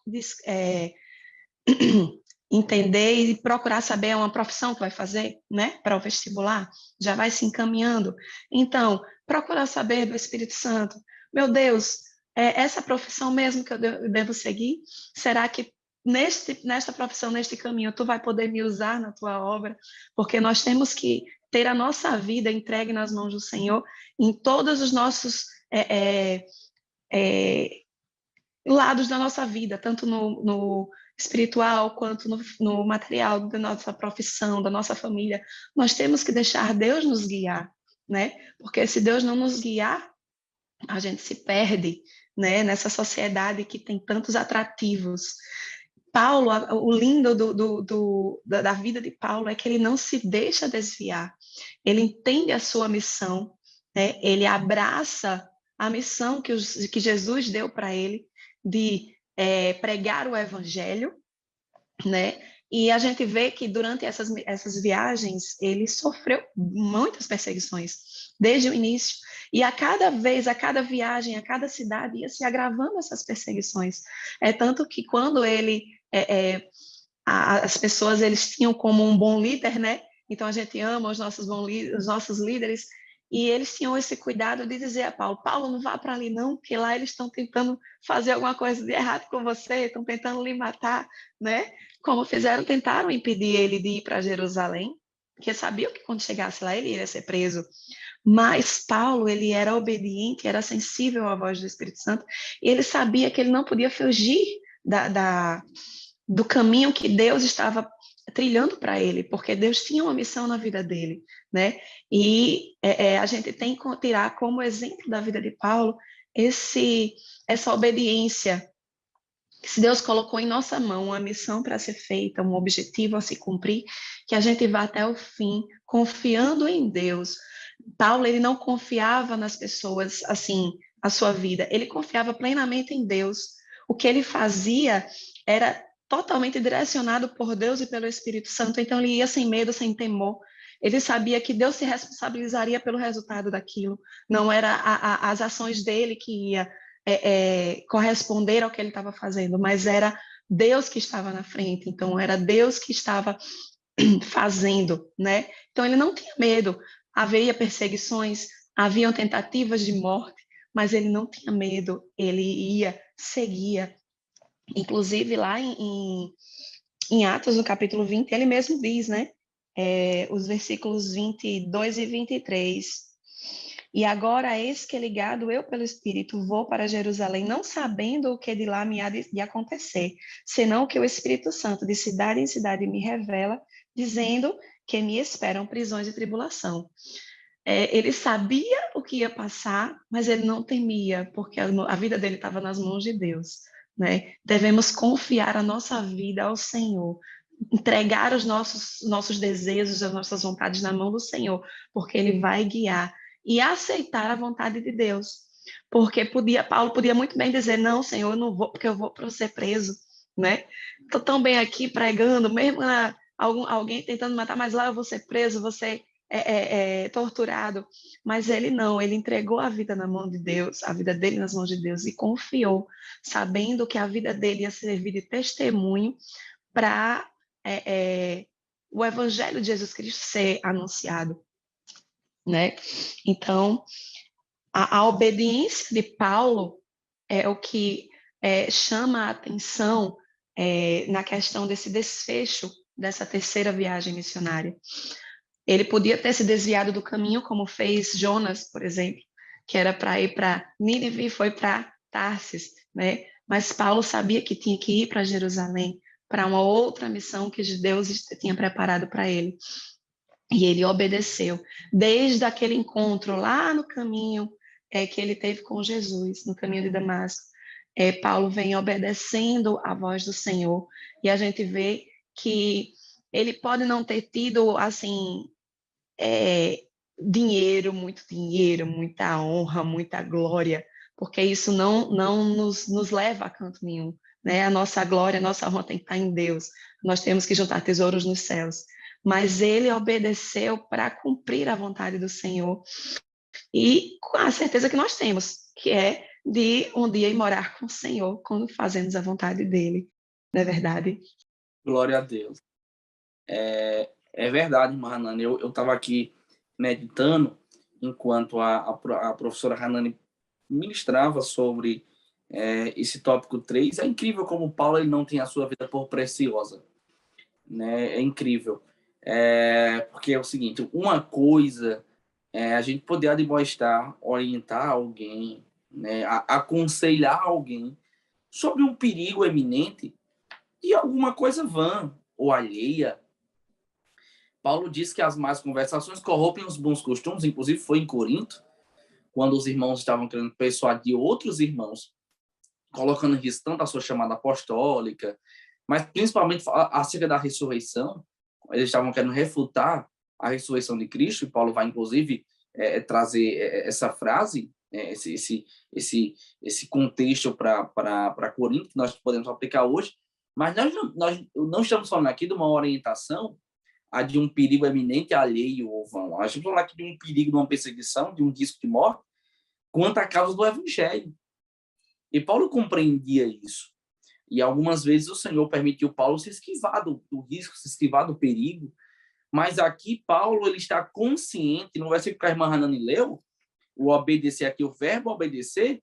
entender e procurar saber uma profissão que vai fazer, né, para o vestibular, já vai se encaminhando. Então, procurar saber do Espírito Santo. Meu Deus, essa profissão mesmo que eu devo seguir? Será que nesta profissão, neste caminho, tu vai poder me usar na tua obra? Porque nós temos que ter a nossa vida entregue nas mãos do Senhor em todos os nossos lados da nossa vida, tanto no espiritual quanto no material da nossa profissão, da nossa família. Nós temos que deixar Deus nos guiar, né? Porque se Deus não nos guiar, a gente se perde, né? Nessa sociedade que tem tantos atrativos. Paulo, o lindo da vida de Paulo é que ele não se deixa desviar. Ele entende a sua missão, né? Ele abraça a missão que Jesus deu para ele de pregar o evangelho, né? E a gente vê que durante essas viagens ele sofreu muitas perseguições desde o início. E a cada vez, a cada viagem, a cada cidade ia se agravando essas perseguições. É tanto que quando as pessoas eles tinham como um bom líder, né? Então a gente ama os nossos líderes. E eles tinham esse cuidado de dizer a Paulo, Paulo, não vá para ali não, porque lá eles estão tentando fazer alguma coisa de errado com você, estão tentando lhe matar, né? Como tentaram impedir ele de ir para Jerusalém, porque sabiam que quando chegasse lá ele iria ser preso. Mas Paulo, ele era obediente, era sensível à voz do Espírito Santo, e ele sabia que ele não podia fugir do caminho que Deus estava trilhando para ele, porque Deus tinha uma missão na vida dele, né? E a gente tem que tirar como exemplo da vida de Paulo essa obediência. Se Deus colocou em nossa mão uma missão para ser feita, um objetivo a se cumprir, que a gente vá até o fim, confiando em Deus. Paulo, ele não confiava nas pessoas, assim, a sua vida. Ele confiava plenamente em Deus. O que ele fazia era totalmente direcionado por Deus e pelo Espírito Santo. Então, ele ia sem medo, sem temor. Ele sabia que Deus se responsabilizaria pelo resultado daquilo. Não era as ações dele que ia corresponder ao que ele estava fazendo, mas era Deus que estava na frente. Então, era Deus que estava fazendo, né? Então, ele não tinha medo. Havia perseguições, haviam tentativas de morte, mas ele não tinha medo. Ele ia, seguia. Inclusive, lá em Atos, no capítulo 20, ele mesmo diz, né? Os versículos 22 e 23. E agora, eis que ligado eu pelo Espírito, vou para Jerusalém, não sabendo o que de lá me há de acontecer, senão o que o Espírito Santo de cidade em cidade me revela, dizendo que me esperam prisões e tribulação. Ele sabia o que ia passar, mas ele não temia, porque a vida dele estava nas mãos de Deus, né? Devemos confiar a nossa vida ao Senhor, entregar os nossos desejos, as nossas vontades na mão do Senhor, porque Ele vai guiar, e aceitar a vontade de Deus. Porque Paulo podia muito bem dizer, não, Senhor, eu não vou, porque eu vou ser preso, né? Estou tão bem aqui pregando, mesmo alguém tentando matar, mas lá eu vou ser preso, vou ser torturado. Mas ele não, ele entregou a vida na mão de Deus, a vida dele nas mãos de Deus, e confiou, sabendo que a vida dele ia servir de testemunho para o evangelho de Jesus Cristo ser anunciado, né? Então, a obediência de Paulo é o que chama a atenção na questão desse desfecho dessa terceira viagem missionária. Ele podia ter se desviado do caminho, como fez Jonas, por exemplo, que era para ir para Nínive e foi para Tarsis, né? Mas Paulo sabia que tinha que ir para Jerusalém, para uma outra missão que Deus tinha preparado para ele. E ele obedeceu, desde aquele encontro lá no caminho que ele teve com Jesus, no caminho de Damasco. Paulo vem obedecendo a voz do Senhor, e a gente vê que ele pode não ter tido, assim, dinheiro, muita honra, muita glória, porque isso não nos leva a canto nenhum, né? A nossa glória, a nossa honra tem que estar em Deus. Nós temos que juntar tesouros nos céus. Mas ele obedeceu para cumprir a vontade do Senhor, e com a certeza que nós temos, que é de um dia ir morar com o Senhor quando fazemos a vontade dele. Não é verdade? Glória a Deus. É verdade, irmã Hanani. Eu estava aqui meditando enquanto a professora Hanani ministrava sobre esse tópico 3. É incrível como Paulo ele não tem a sua vida por preciosa, né? É incrível. Porque é o seguinte, uma coisa a gente poder admoestar, orientar alguém, né? Aconselhar alguém sobre um perigo eminente e alguma coisa vã ou alheia. Paulo diz que as más conversações corrompem os bons costumes, inclusive foi em Corinto, quando os irmãos estavam querendo persuadir outros irmãos, colocando em risco tanto a sua chamada apostólica, mas principalmente acerca da ressurreição. Eles estavam querendo refutar a ressurreição de Cristo, e Paulo vai, inclusive, trazer essa frase, esse contexto para Corinto, que nós podemos aplicar hoje, mas nós não estamos falando aqui de uma orientação de um perigo eminente, alheio ou vão. Nós estamos falando aqui de um perigo, de uma perseguição, de um risco de morte, quanto à causa do Evangelho. E Paulo compreendia isso. E algumas vezes o Senhor permitiu Paulo se esquivar do risco, se esquivar do perigo. Mas aqui Paulo ele está consciente, no versículo que a irmã Hanani leu, o obedecer aqui, o verbo obedecer,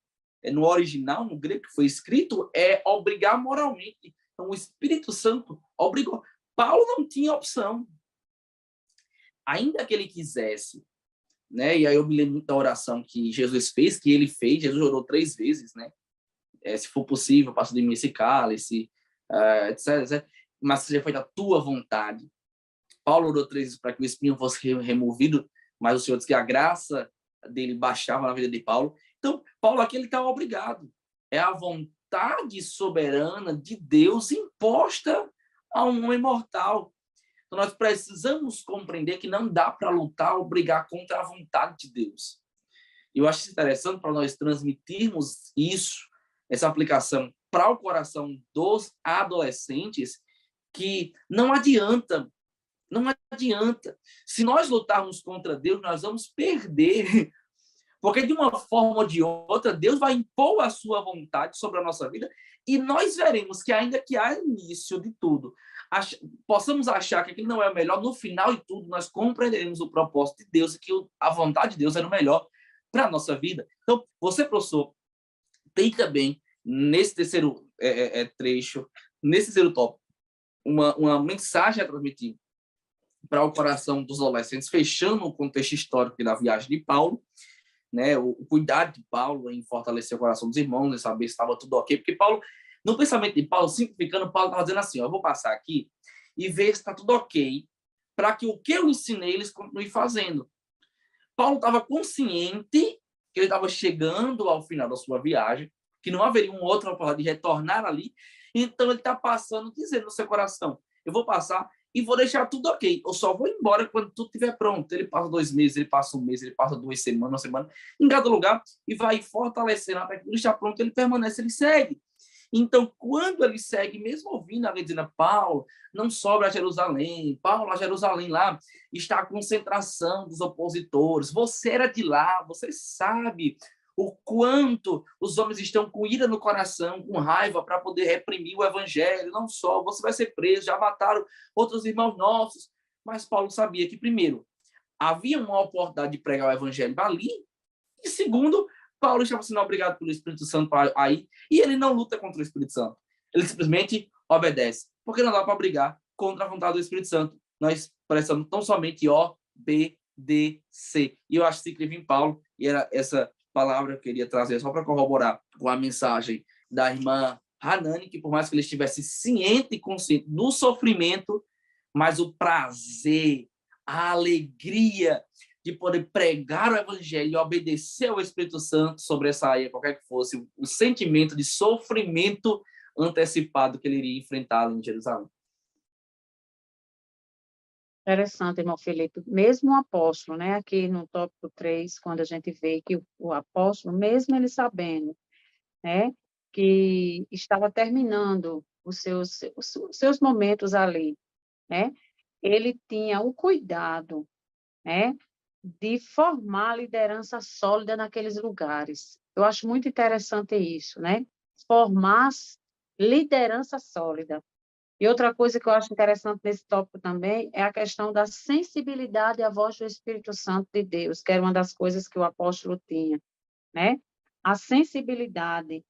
no original, no grego que foi escrito, é obrigar moralmente. Então o Espírito Santo obrigou. Paulo não tinha opção. Ainda que ele quisesse, né? E aí eu me lembro da oração que Jesus fez, que ele fez, Jesus orou 3 vezes, né? Se for possível, passa de mim esse cálice, etc. Mas seja feita a tua vontade. Paulo orou 3 vezes para que o espinho fosse removido, mas o Senhor disse que a graça dele baixava na vida de Paulo. Então, Paulo aqui ele está obrigado. É a vontade soberana de Deus imposta a um homem mortal. Então, nós precisamos compreender que não dá para lutar ou brigar contra a vontade de Deus. Eu acho interessante para nós transmitirmos isso, essa aplicação para o coração dos adolescentes, que não adianta. Se nós lutarmos contra Deus, nós vamos perder. Porque, de uma forma ou de outra, Deus vai impor a sua vontade sobre a nossa vida, e nós veremos que, ainda que há início de tudo, possamos achar que aquilo não é o melhor, no final de tudo, nós compreenderemos o propósito de Deus e que a vontade de Deus era o melhor para a nossa vida. Então, você, professor, tem também, nesse terceiro trecho, nesse terceiro tópico, uma mensagem a transmitir para o coração dos adolescentes, fechando o contexto histórico da viagem de Paulo, né? O cuidado de Paulo em fortalecer o coração dos irmãos, em saber se estava tudo ok, porque Paulo, no pensamento de Paulo, simplificando, Paulo estava dizendo assim, eu vou passar aqui e ver se está tudo ok, para que o que eu ensinei eles continuem fazendo. Paulo estava consciente que ele estava chegando ao final da sua viagem, que não haveria uma outra oportunidade de retornar ali, então ele está passando, dizendo no seu coração, eu vou passar e vou deixar tudo ok. Eu só vou embora quando tudo estiver pronto. Ele passa 2 meses, ele passa 1 mês, ele passa 2 semanas, 1 semana, em cada lugar, e vai fortalecendo até que ele está pronto, ele permanece, ele segue. Então, quando ele segue, mesmo ouvindo alguém dizendo, Paulo, não sobra a Jerusalém, Paulo, a Jerusalém lá está a concentração dos opositores, você era de lá, você sabe o quanto os homens estão com ira no coração, com raiva, para poder reprimir o evangelho, não só, você vai ser preso, já mataram outros irmãos nossos. Mas Paulo sabia que, primeiro, havia uma oportunidade de pregar o evangelho ali, e segundo, Paulo estava sendo obrigado pelo Espírito Santo para ir, e ele não luta contra o Espírito Santo. Ele simplesmente obedece. Porque não dá para brigar contra a vontade do Espírito Santo. Nós precisamos tão somente obedecer. E eu acho que se escreve em Paulo, e era essa palavra que eu queria trazer só para corroborar com a mensagem da irmã Hanani, que por mais que ele estivesse ciente e consciente do sofrimento, mas o prazer, a alegria de poder pregar o evangelho e obedecer ao Espírito Santo, sobressair qualquer que fosse o sentimento de sofrimento antecipado que ele iria enfrentar em Jerusalém. Interessante, irmão Felipe. Mesmo o apóstolo, né, aqui no tópico 3, quando a gente vê que o apóstolo, mesmo ele sabendo, né, que estava terminando os seus momentos ali, né, ele tinha o cuidado, né, de formar liderança sólida naqueles lugares. Eu acho muito interessante isso, né? Formar liderança sólida. E outra coisa que eu acho interessante nesse tópico também é a questão da sensibilidade à voz do Espírito Santo de Deus, que era uma das coisas que o apóstolo tinha, né? A sensibilidade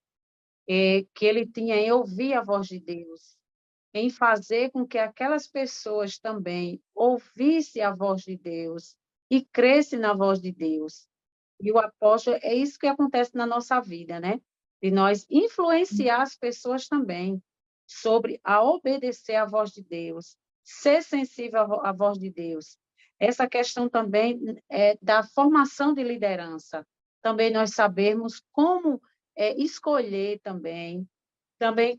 que ele tinha em ouvir a voz de Deus, em fazer com que aquelas pessoas também ouvissem a voz de Deus e crescem na voz de Deus. E o apóstolo, é isso que acontece na nossa vida, né? De nós influenciar as pessoas também sobre a obedecer à voz de Deus, ser sensível à voz de Deus. Essa questão também da formação de liderança. Também nós sabemos como escolher também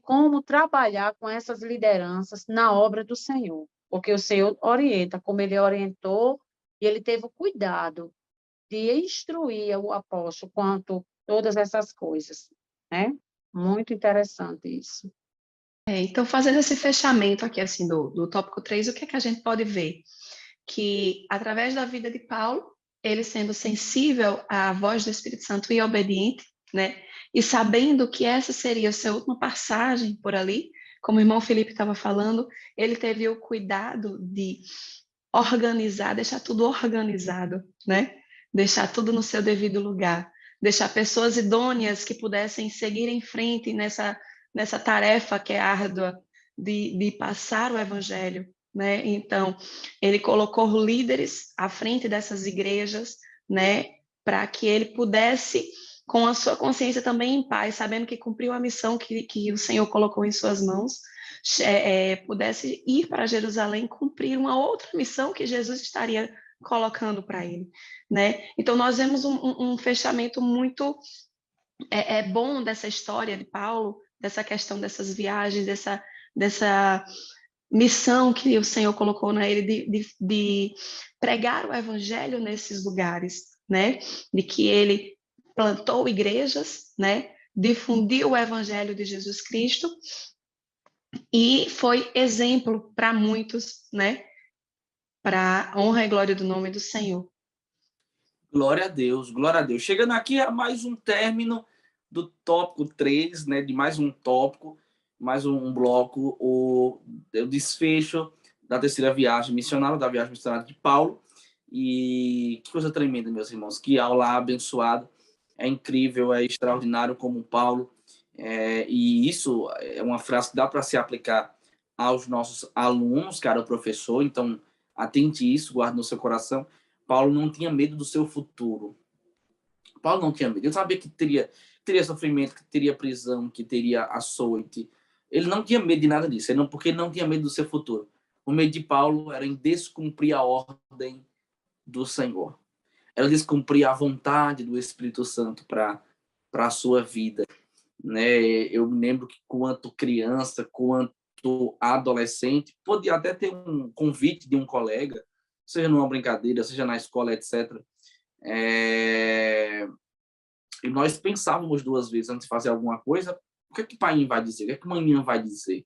como trabalhar com essas lideranças na obra do Senhor, porque o Senhor orienta, como ele orientou, e ele teve o cuidado de instruir o apóstolo quanto todas essas coisas, né? Muito interessante isso. Então, fazendo esse fechamento aqui, assim, do tópico 3, o que é que a gente pode ver? Que, através da vida de Paulo, ele sendo sensível à voz do Espírito Santo e obediente, né? E sabendo que essa seria a sua última passagem por ali, como o irmão Felipe estava falando, ele teve o cuidado de organizar, deixar tudo organizado, né? Deixar tudo no seu devido lugar, deixar pessoas idôneas que pudessem seguir em frente nessa tarefa que é árdua de passar o evangelho, né? Então, ele colocou líderes à frente dessas igrejas, né? Para que ele pudesse, com a sua consciência também em paz, sabendo que cumpriu a missão que o Senhor colocou em suas mãos, pudesse ir para Jerusalém cumprir uma outra missão que Jesus estaria colocando para ele, né? Então nós vemos um fechamento muito bom dessa história de Paulo, dessa questão dessas viagens, dessa missão que o Senhor colocou na ele de pregar o evangelho nesses lugares, né? De que ele plantou igrejas, né? Difundiu o evangelho de Jesus Cristo e foi exemplo para muitos, né? Para a honra e glória do nome do Senhor. Glória a Deus, glória a Deus. Chegando aqui a mais um término do tópico 3, né? De mais um tópico, mais um bloco, o desfecho da terceira viagem missionária, da viagem missionária de Paulo. E que coisa tremenda, meus irmãos. Que aula abençoada. É incrível, é extraordinário como Paulo. E isso é uma frase que dá para se aplicar aos nossos alunos, cara, o professor. Então, atente isso, guarde no seu coração. Paulo não tinha medo do seu futuro. Paulo não tinha medo. Ele sabia que teria sofrimento, que teria prisão, que teria açoite. Ele não tinha medo de nada disso, porque ele não tinha medo do seu futuro. O medo de Paulo era em descumprir a ordem do Senhor. Era descumprir a vontade do Espírito Santo para a sua vida. Né? Eu me lembro que, quanto criança, quanto enquanto adolescente, podia até ter um convite de um colega, seja numa brincadeira, seja na escola, etc. E nós pensávamos duas vezes antes de fazer alguma coisa, o que é que pai vai dizer? O que é que manhã vai dizer?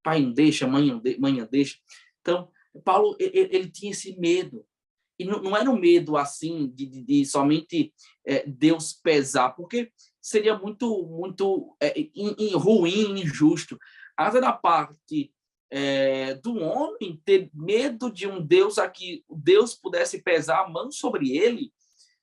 Pai não deixa, manhã deixa. Então, Paulo, ele tinha esse medo. E não era um medo assim de somente Deus pesar, porque seria muito ruim, injusto. Às vezes, da parte do homem ter medo de um Deus a que Deus pudesse pesar a mão sobre ele,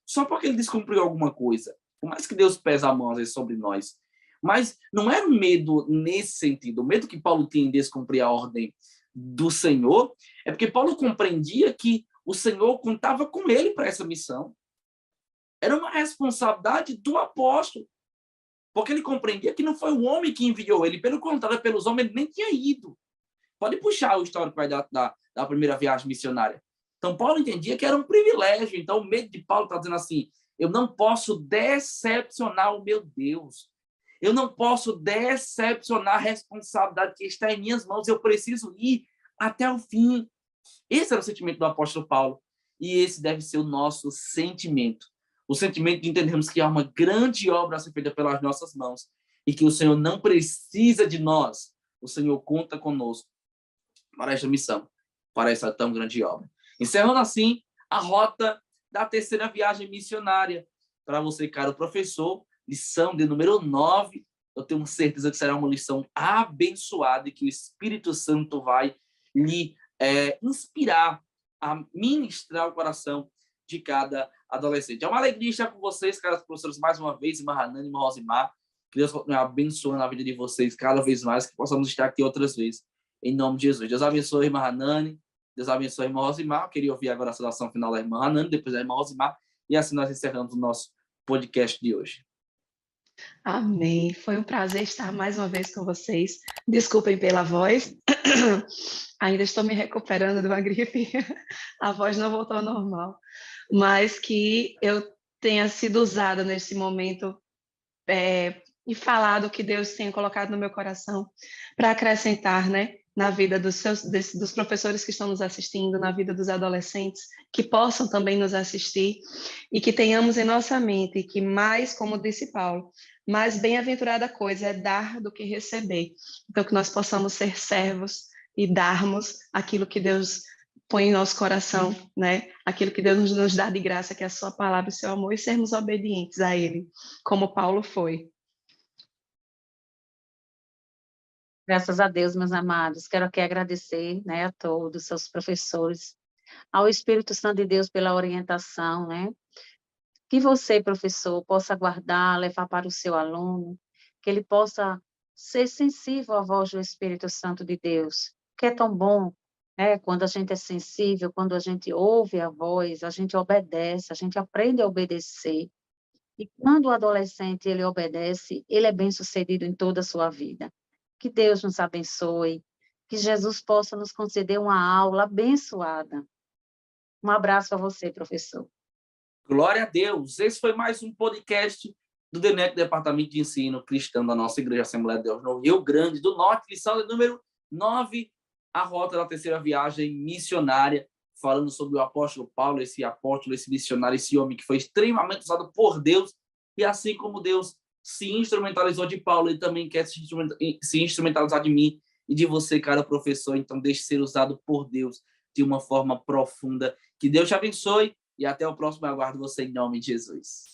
só porque ele descumpriu alguma coisa. Por mais que Deus pese a mão às vezes sobre nós. Mas não era um medo nesse sentido. O medo que Paulo tinha em descumprir a ordem do Senhor é porque Paulo compreendia que o Senhor contava com ele para essa missão. Era uma responsabilidade do apóstolo. Porque ele compreendia que não foi o homem que enviou ele. Pelo contrário, pelos homens, ele nem tinha ido. Pode puxar o histórico da primeira viagem missionária. Então, Paulo entendia que era um privilégio. Então, o medo de Paulo está dizendo assim, eu não posso decepcionar o meu Deus. Eu não posso decepcionar a responsabilidade que está em minhas mãos. Eu preciso ir até o fim. Esse era o sentimento do apóstolo Paulo. E esse deve ser o nosso sentimento. O sentimento de entendermos que há uma grande obra a ser feita pelas nossas mãos e que o Senhor não precisa de nós. O Senhor conta conosco para esta missão, para essa tão grande obra. Encerrando assim a rota da terceira viagem missionária. Para você, caro professor, lição de número 9. Eu tenho certeza que será uma lição abençoada e que o Espírito Santo vai lhe inspirar a ministrar o coração de cada adolescente. É uma alegria estar com vocês, caros professores, mais uma vez, irmã Hanani, irmã Rosimar. Que Deus continue abençoando a vida de vocês cada vez mais, que possamos estar aqui outras vezes. Em nome de Jesus. Deus abençoe a irmã Hanani. Deus abençoe a irmã Rosimar. Eu queria ouvir agora a saudação final da irmã Hanani, depois da irmã Rosimar. E assim nós encerramos o nosso podcast de hoje. Amém. Foi um prazer estar mais uma vez com vocês. Desculpem pela voz. Ainda estou me recuperando de uma gripe. A voz não voltou ao normal. Mas que eu tenha sido usada nesse momento e falado o que Deus tenha colocado no meu coração para acrescentar, né, na vida dos professores que estão nos assistindo, na vida dos adolescentes, que possam também nos assistir e que tenhamos em nossa mente que mais, como disse Paulo, mais bem-aventurada coisa é dar do que receber. Então, que nós possamos ser servos e darmos aquilo que Deus põe em nosso coração, né? Aquilo que Deus nos dá de graça, que é a sua palavra e o seu amor, e sermos obedientes a Ele, como Paulo foi. Graças a Deus, meus amados. Quero aqui agradecer, né, a todos, seus professores, ao Espírito Santo de Deus pela orientação, né? Que você, professor, possa guardar, levar para o seu aluno, que ele possa ser sensível à voz do Espírito Santo de Deus, que é tão bom, né? Quando a gente é sensível, quando a gente ouve a voz, a gente obedece, a gente aprende a obedecer. E quando o adolescente ele obedece, ele é bem-sucedido em toda a sua vida. Que Deus nos abençoe, que Jesus possa nos conceder uma aula abençoada. Um abraço a você, professor. Glória a Deus. Esse foi mais um podcast do DENEC, Departamento de Ensino Cristão da nossa Igreja Assembleia de Deus no Rio Grande do Norte, lição de número 9, a rota da terceira viagem missionária, falando sobre o apóstolo Paulo, esse apóstolo, esse missionário, esse homem que foi extremamente usado por Deus, e assim como Deus se instrumentalizou de Paulo, ele também quer se instrumentalizar de mim e de você, cara professor. Então, deixe ser usado por Deus de uma forma profunda. Que Deus te abençoe e até o próximo. Eu aguardo você em nome de Jesus.